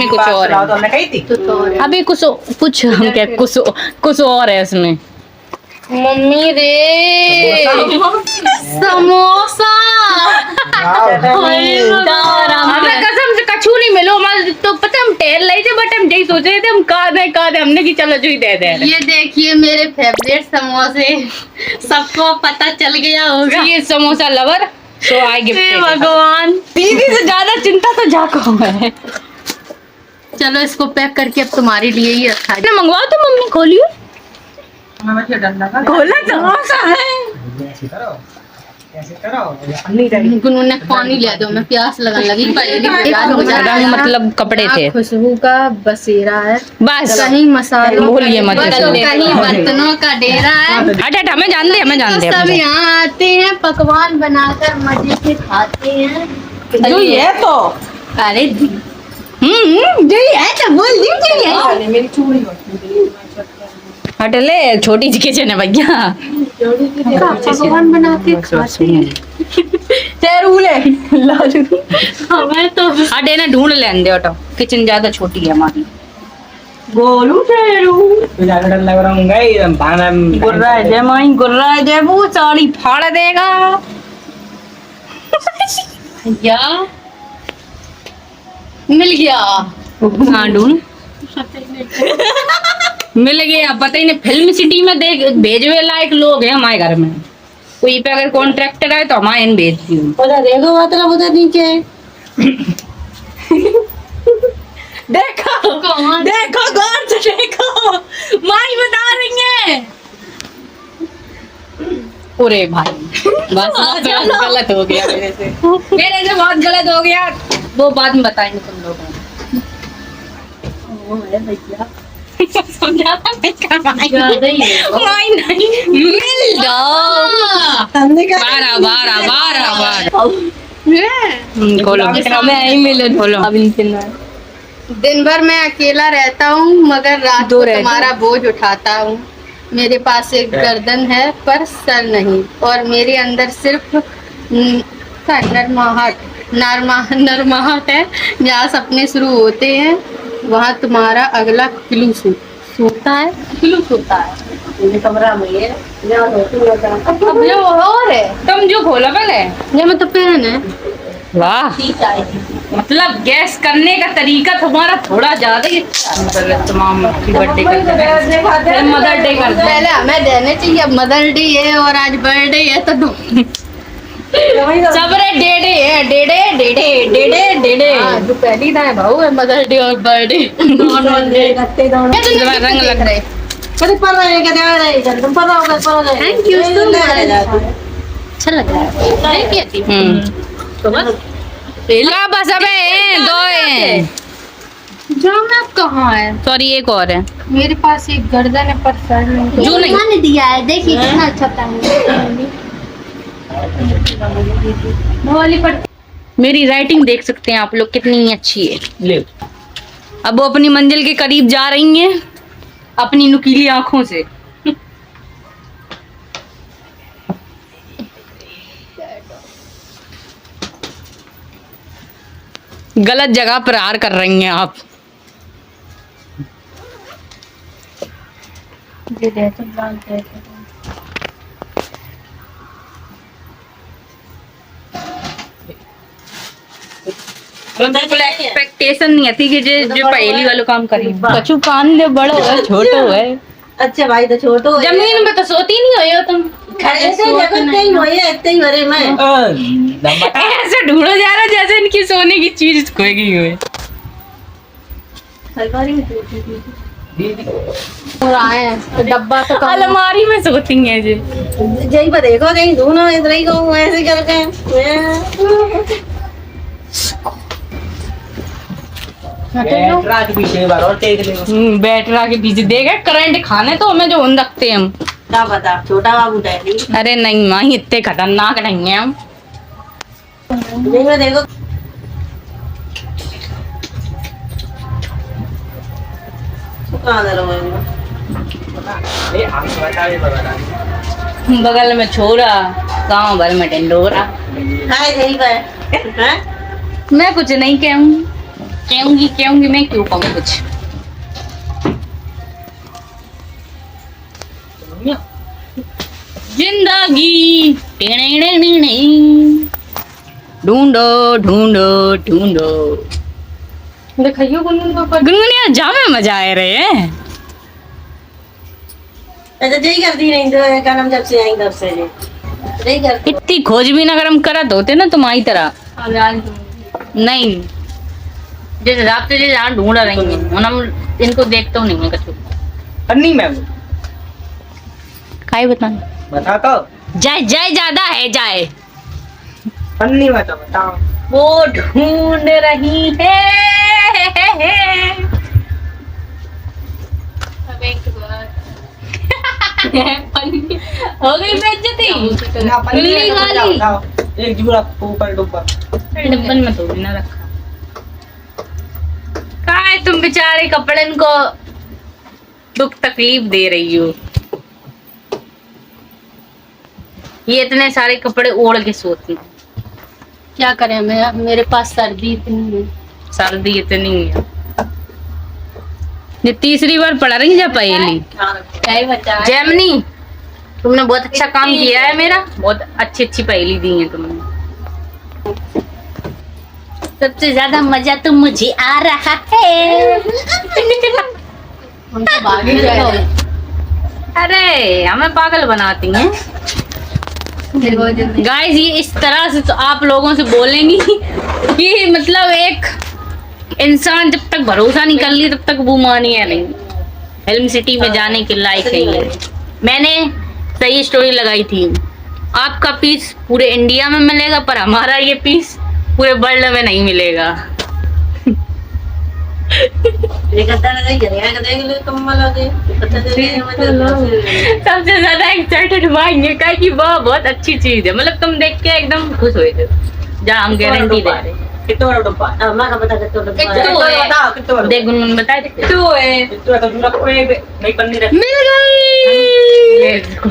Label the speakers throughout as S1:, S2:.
S1: कुछ और है।
S2: तो हमने कही थी
S1: अभी कुछ हम क्या कुछ और है इसमें। मम्मी रे समोसा हमें कसम से कछु नहीं मिलो। हमारे तो पता हम टहल रहे थे बट हम यही सोच रहे थे हम कहा दे हमने की चलो जो ही दे दे।
S3: ये देखिए मेरे फेवरेट समोसे, सबको पता चल गया होगा।
S1: ये समोसा लवर तो आई गिफ्ट।
S3: भगवान,
S1: दीदी से ज्यादा चिंता तो जाको है।
S3: चलो इसको पैक करके अब तुम्हारे लिए ही रखा है।
S1: मंगवाओ तो मम्मी खोलिए।
S2: खोला समोसा है।
S3: गुनू ने पानी ले दो, मैं प्यास लगने लगी।
S1: रंग मतलब कपड़े थे।
S3: खुशबू का बसेरा है,
S1: बस
S3: कहीं मसालों
S1: बोलिए मत।
S3: कहीं बर्तनों का डेरा है।
S1: हट हमें जान दे हमें जान दे।
S3: सब यहाँ आते हैं, पकवान बनाकर मजे से खाते हैं।
S2: जो ये तो
S3: अरे जो है तो बोल दी
S2: मेरी चूड़ी
S1: हट ले छोटी सी किचन है भैया।
S3: पकवान बना के खाते हैं।
S2: तेरूले
S3: हमें तो
S1: हटे ना ढूंढ लेने दे ऑटो। किचन ज्यादा छोटी है हमारी।
S2: गोलू तेरू ज्यादा डर लग रहा हूँ एकदम भाना
S1: गुर्रा है जय माई गुर्रा है जय वो साड़ी फाड़ देगा।
S3: भैया मिल गया।
S1: हाँ ढूंढ मिल गया। पता ही नहीं फिल्म सिटी में देख भेजवे लायक लोग हैं हमारे घर में। कोई पे अगर कॉन्ट्रैक्टर आए तो हमारे इन भेजती हूँ।
S3: उधर देखो मतलब उधर नीचे
S1: देखो देखो गौर से देखो माई बता रही है। अरे भाई बस गलत हो गया मेरे से बहुत गलत हो गया। वो बाद में बताएंगे तुम लोगों को। समझाता नहीं मिल जाओ। बारह बारह बारह बारह खोलो मैं यही मिले खोलो। अभी
S3: दिन भर मैं अकेला रहता हूँ मगर रात को तुम्हारा बोझ उठाता हूँ। मेरे पास एक गर्दन है पर सर नहीं, और मेरे अंदर सिर्फ नरमाहट है। जहाँ सपने शुरू होते हैं वहाँ तुम्हारा अगला क्लू सूता है।
S2: कमरा में ये
S3: अब जो और है
S1: तुम जो खोलो पहले।
S3: ये मैं तो पहन है।
S1: वाह मतलब गैस करने का तरीका तुम्हारा थोड़ा ज्यादा ही तमाम बर्थडे कर मदर डे कर
S3: पहले हमें देने चाहिए। अब मदर डे है और आज बर्थडे है तो
S1: सबरे डेडे है डेडे डेडे डेडे डेडे।
S3: जो पहली ना है भाऊ है मदर डे और बर्थडे
S1: रंग लग रहे।
S3: Thank you so much. अच्छा लग रहा है।
S1: तो बस अब दो हैं।
S3: जाना कहाँ है?
S1: सॉरी एक और है।
S3: मेरे पास एक गर्दन है पर सर नहीं।
S1: जो नहीं
S3: मैंने दिया है, देखिए कितना अच्छा पेन।
S1: मेरी राइटिंग देख सकते हैं आप लोग कितनी अच्छी है।
S2: ले
S1: अब वो अपनी मंजिल के करीब जा रही हैं अपनी नुकीली आंखों से। गलत जगह प्रहार कर रही हैं आप। एक्सपेक्टेशन नहीं थी कि जो पहली वाला काम करी। कछु कान दे बड़ो है छोटो है।
S4: अच्छा भाई तो छोटो है।
S1: जमीन में तो सोती नहीं हो तुम।
S4: ऐसे जगत कहीं होए इतने ही भरे में
S1: ऐसे ढूंढो जा रहा जैसे इनकी सोने की चीज खोई गई हुई।
S3: और आए हैं डब्बा तो
S1: अलमारी में सोती हैं जी।
S4: यही पर देखो कहीं धुनो इधर ही कहूँ ऐसे करके
S2: बैटरा के पीछे बार और देख ले।
S1: बैटरा के पीछे देखे करंट खाने तो हमें जो उन रखते हैं हम।
S4: क्या पता छोटा बाबू डैडी।
S1: अरे नहीं माँ इतने खतरनाक नहीं है हम।
S4: देखो
S1: बगल में छोरा गांव भर में ढिंडोरा।
S4: हाय यही पर
S1: मैं कुछ नहीं कहूँ। कहूंगी मैं क्यों कहूँ कुछ। जिंदगी ढूंढो ढूंढो ढूंढो।
S3: दिखाइयो
S1: गुनगुनिया जा में मजा आ रहे हैं।
S4: ऐसा यही करती नहीं तो क्या नाम जब से आई तब से यही करती।
S1: इतनी खोज भी ना करम करत होते ना तुम्हारी तरह। नहीं जिस हिसाब से जहाँ ढूंढ रही है हम इनको देखता नहीं है कछु।
S2: अन्नी मैम
S1: काई बताना
S2: बता तो।
S1: जाए जाए ज्यादा है जाए।
S2: अन्नी बताओ।
S1: वो ढूंढ रही है। हो गई बेइज्जती। बिल्ली वाली
S2: एक जूरा ऊपर डब्बा
S1: डब्बन में तो ना रखा। काय तुम बेचारे कपड़न को दुख तकलीफ दे रही हो। ये इतने सारे कपड़े ओढ़ के सोती हैं।
S3: क्या करें मैं, मेरे पास सर्दी इतनी है।
S1: सर्दी इतनी है। ये तीसरी बार पढ़ रही है पहेली। जैमनी तुमने बहुत अच्छा काम किया है मेरा। बहुत अच्छी अच्छी पहेली दी है तुमने। सबसे ज्यादा मजा तो मुझे आ रहा है।
S3: हम तो भाग ही जाए।
S1: अरे हमें पागल बनाती हैं गाइस। ये इस तरह से तो आप लोगों से बोलेंगी कि मतलब एक इंसान जब तक भरोसा नहीं कर ली तब तक वो मानी है नहीं। फिल्म सिटी में जाने के लायक है ये। मैंने सही स्टोरी लगाई थी। आपका पीस पूरे इंडिया में मिलेगा पर हमारा ये पीस पूरे वर्ल्ड में नहीं मिलेगा। सबसे ज्यादा एक्साइटेड भाई का कि वह बहुत अच्छी चीज है। मतलब तुम देख के एकदम खुश हुए थे। जहाँ हम गारंटी दे रहे।
S2: कितना बड़ा डब्बा
S4: माँ का बता कितना डब्बा है।
S2: कितना बताओ कितना बड़ा
S1: देख गुनगुन बताए थे
S2: कितना है। कितना तो जूरा कोई नहीं पन्नी रख।
S1: मिल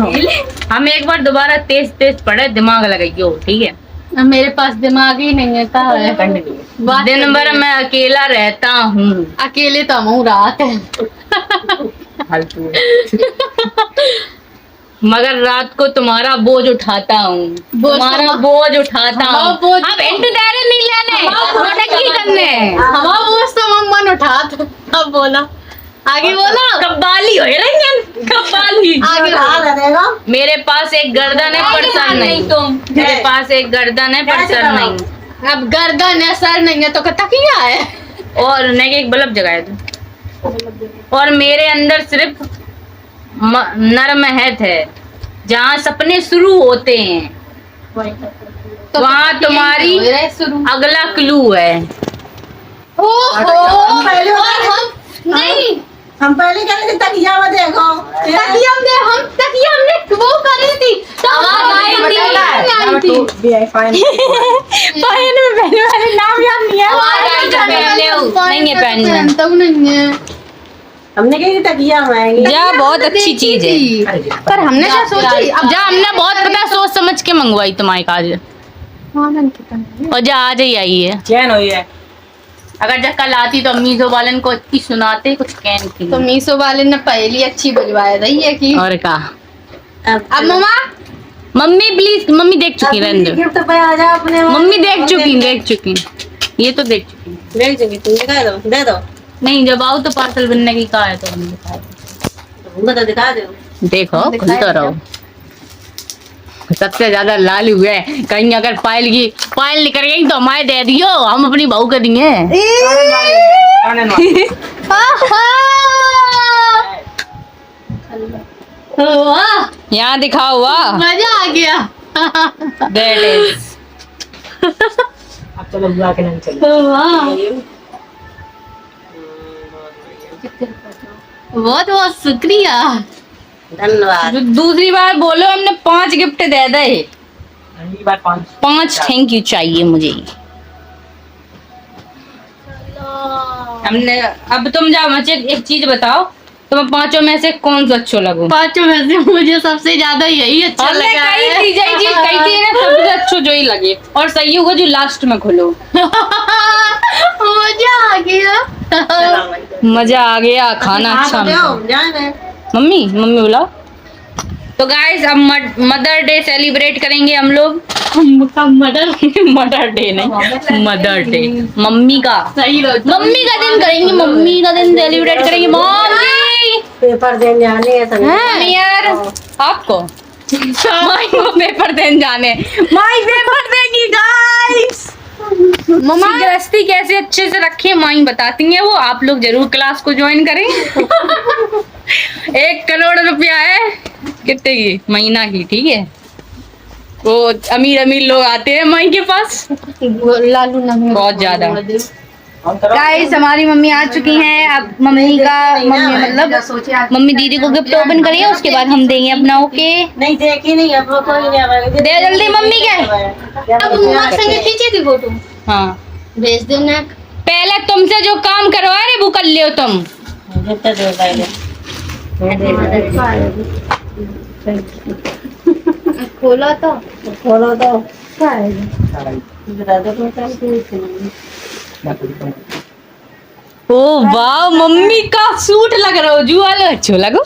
S1: गई। हम एक बार दोबारा तेज तेज पढ़े दिमाग लगाइयो ठीक है।
S3: अब मेरे पास दिमाग ही नहीं है। कहाँ है?
S1: दिन भर मैं अकेला रहता हूँ।
S3: अकेले तो हम रात है।
S1: मगर रात को तुम्हारा बोझ उठाता हूँ। तुम्हारा बोझ उठाता हूँ। अब इंतजार नहीं लेने नाटक करने।
S3: हमारा बोझ तो मन उठाता। अब बोला आगे बोला।
S1: कब्बाली हो रही कब्बाली।
S3: आगे
S1: मेरे पास एक गर्दन है पर सर नहीं। मेरे पास एक गर्दन है पर सर नहीं।
S3: अब गर्दन है सर नहीं है तो तकिया है।
S1: और नहीं एक बल्ब जगाया था। और मेरे अंदर सिर्फ नरमहत है। जहाँ सपने शुरू होते हैं
S3: तो
S1: वहाँ तुम्हारी अगला क्लू है।
S3: नहीं
S4: हम पहले कह रहे थे तकिया में देखो।
S3: तकिया हमने वो करी थी तो आवाज आई थी।
S1: पहले में पहले वाले नाम याद नहीं है। नहीं है पहन
S3: तब नहीं है।
S4: हमने कही थी तकिया में आएंगे।
S1: जा बहुत अच्छी चीज है
S3: पर हमने क्या सोची। अब
S1: जा हमने बहुत पता सोच समझ के मंगवाई तुम्हारी काज। और जा आज ही आई है।
S2: चैन हुई है।
S1: अगर जब कल आती तो मीशो वालन को इतनी सुनाते कुछ कहने की।
S3: तो मीशो वाले ने पहली अच्छी बुलवाया रही है कि
S1: और का
S3: अब मम्मा
S1: मम्मी प्लीज। मम्मी देख चुकी है
S4: गिफ्ट पे आ जा अपने।
S1: मम्मी देख चुकी ये तो देख चुकी।
S4: देख चुकी तुम दिखा दो दे दो।
S1: नहीं जब आओ तो पार्सल बनने की कहा है तो हम दिखा दो।
S4: बता दिखा दो।
S1: देखो खुलता रहो। सबसे ज्यादा लाल हुए कहीं अगर पायल निकल गई तो हमारे दे दियो। हम अपनी बहू कर देंगे। यहाँ दिखाओ वाह
S3: मजा आ गया।
S1: That is।
S2: अब चलो बुला के नहीं चलो।
S3: बहुत बहुत शुक्रिया।
S4: धन्यवाद।
S1: दूसरी बार बोलो हमने 5 गिफ्ट दे दे।
S2: अगली बार
S1: 5 थैंक यू चाहिए मुझे। हमने अब तुम जाओ मुझे एक चीज बताओ तुम्हें 5 में से कौन सा अच्छा लगू।
S3: 5 में से मुझे सबसे ज्यादा यही अच्छा लगा है।
S1: कई थी ना सबसे अच्छा जो ही लगे और सही होगा जो लास्ट में खोलो।
S3: मजा आ गया।
S1: मजा आ गया, खाना अच्छा मिला। मम्मी मम्मी बुलाओ। तो गाइस अब मदर डे सेलिब्रेट करेंगे हम लोग। मदर डे नहीं, मदर डे, मम्मी का दिन करेंगे, मम्मी का दिन सेलिब्रेट करेंगे। मम्मी
S4: पेपर देने जाने हैं
S1: मम्मी यार आपको माई को पेपर देने जाने, माई पेपर देगी गाइस। मम्मा गृहस्थी कैसे अच्छे से रखे माई बताती हैं वो, आप लोग जरूर क्लास को ज्वाइन करें। 1 करोड़ रुपया है, कितने की महीना की, ठीक है। वो अमीर लोग आते हैं माई के पास,
S3: लालू नमक
S1: बहुत ज्यादा। गाइस हमारी मम्मी आ चुकी हैं। अब मम्मी दीदी को गिफ्ट ओपन करिए, उसके बाद हम देंगे अपना। ओके
S4: नहीं देखी नहीं अब कोई नहीं
S1: दे जल्दी मम्मी के।
S3: अब मम्मा संगे खींचे थी फोटो,
S1: हाँ
S3: भेज देना।
S1: पहले तुमसे जो काम करवा रहे वो कर लियो तुम।
S3: खोला तो
S1: ओ वाह मम्मी का सूट लग रहा हो, जू वाला अच्छो लगो।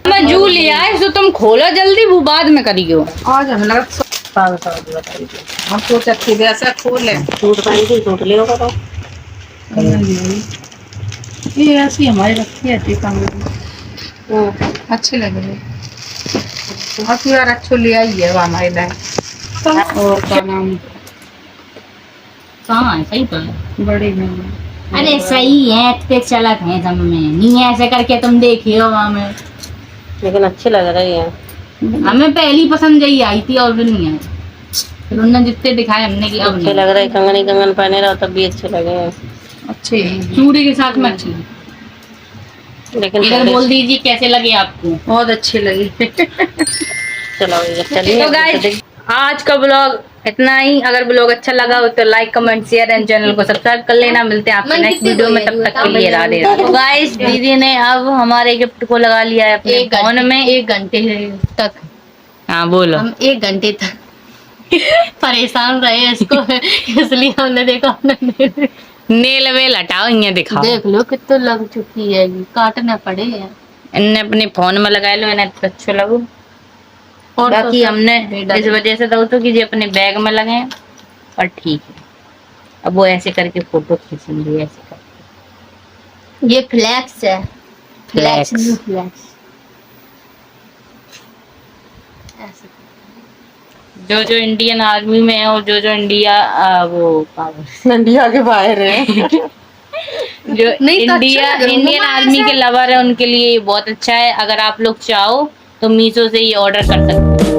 S1: मैं जू लिया है तो तुम खोलो जल्दी, वो बाद में करियो।
S2: आज हम लगा 500 हम सोचा कि वैसा खोले
S4: सूट पहन के सूट ले होगा तो
S2: ये ऐसी हमारी रखी है ठीक है, अच्छे लग रहे बहुत यार, अच्छो लिया ही है हमारे लिए। और क्या नाम
S1: कहाँ है सही तो
S2: बड़ी में
S1: अरे सही है, इतने चलत है सब में नहीं, ऐसे करके तुम देखियो हमें,
S4: लेकिन अच्छे लग रहे हैं।
S1: हमें पहली पसंद यही आई थी और भी नहीं आई, फिर उन्होंने जितने दिखाए हमने की अब
S4: अच्छे लग रहे हैं। कंगन पहने रहो तब भी अच्छे लगे हैं,
S2: अच्छे
S1: चूड़ी के साथ में अच्छी।
S4: लेकिन
S1: इधर बोल दीजिए कैसे लगे आपको।
S2: बहुत अच्छे लगे।
S4: चलो चलिए।
S1: तो गाइस आज का ब्लॉग इतना ही। अगर ब्लॉग अच्छा लगा हो तो like comment share and channel को सब्सक्राइब कर लेना। मिलते हैं आपके नेक्स्ट वीडियो में, तब तक के लिए राधे राधे। तो गाइस दीदी ने अब हमारे गिफ्ट को लगा लिया है अपने फोन में।
S3: 1 घंटे तक
S1: हाँ बोलो।
S3: हम 1 घंटे तक परेशान रहे इसको, इसलिए हमने देखा
S1: नेल वेल हटाओ, इन्हें दिखाओ।
S3: देख लो कितना लग चुकी है, काटना पड़े।
S1: इन्हें अपने फोन में लगा लो, इन्हें अच्छे लगो।
S3: और
S1: बाकी
S3: तो
S1: हमने इस वजह से तो कि ये अपने बैग में लगे और ठीक है। अब वो ऐसे करके फोटो खींचेंगे, ऐसे करके।
S3: ये फ्लैक्स है,
S1: फ्लैक्स।
S3: फ्लैक्स
S1: जो इंडियन आर्मी में है और जो इंडिया
S2: इंडिया के बाहर है
S1: जो
S3: नहीं तो
S1: इंडिया
S3: अच्छा लग रहा है।
S1: इंडियन
S3: मम्मा
S1: आर्मी
S3: ऐसा-
S1: के लवर है उनके लिए ये बहुत अच्छा है। अगर आप लोग चाहो तो मीशो से ये ऑर्डर कर सकते हो।